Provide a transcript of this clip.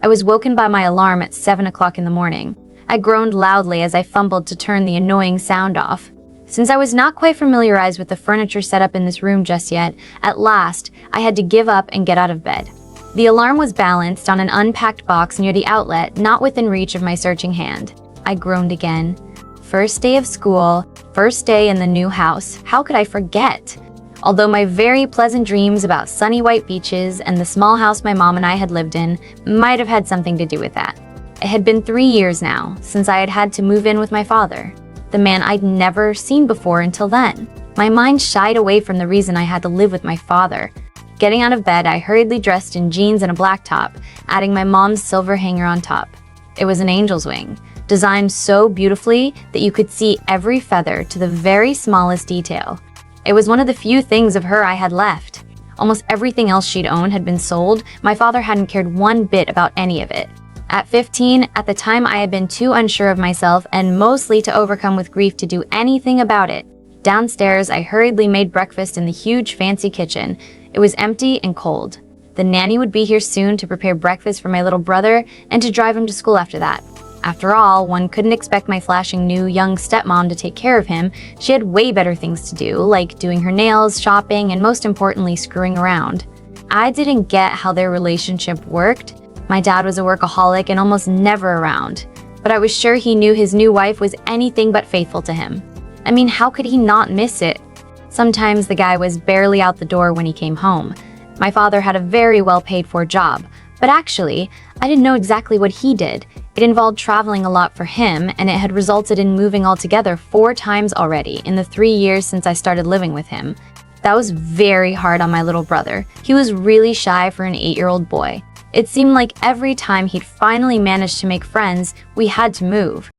I was woken by my alarm at 7 o'clock in the morning. I groaned loudly as I fumbled to turn the annoying sound off. Since I was not quite familiarized with the furniture setup in this room just yet, at last, I had to give up and get out of bed. The alarm was balanced on an unpacked box near the outlet, not within reach of my searching hand. I groaned again. First day of school, first day in the new house. How could I forget? Although my very pleasant dreams about sunny white beaches and the small house my mom and I had lived in might have had something to do with that. It had been 3 years now since I had had to move in with my father, the man I'd never seen before until then. My mind shied away from the reason I had to live with my father. Getting out of bed, I hurriedly dressed in jeans and a black top, adding my mom's silver hanger on top. It was an angel's wing, designed so beautifully that you could see every feather to the very smallest detail. It was one of the few things of her I had left. Almost everything else she'd owned had been sold. My father hadn't cared one bit about any of it. At 15, at the time I had been too unsure of myself and mostly to overcome with grief to do anything about it. Downstairs, I hurriedly made breakfast in the huge fancy kitchen. It was empty and cold. The nanny would be here soon to prepare breakfast for my little brother and to drive him to school after that. After all, one couldn't expect my flashing new young stepmom to take care of him. She had way better things to do, like doing her nails, shopping, and most importantly, screwing around. I didn't get how their relationship worked. My dad was a workaholic and almost never around, but I was sure he knew his new wife was anything but faithful to him. I mean, how could he not miss it? Sometimes the guy was barely out the door when he came home. My father had a very well-paid-for job, but actually, I didn't know exactly what he did. It involved traveling a lot for him, and it had resulted in moving altogether 4 times already in the 3 years since I started living with him. That was very hard on my little brother. He was really shy for an 8-year-old boy. It seemed like every time he'd finally managed to make friends, we had to move.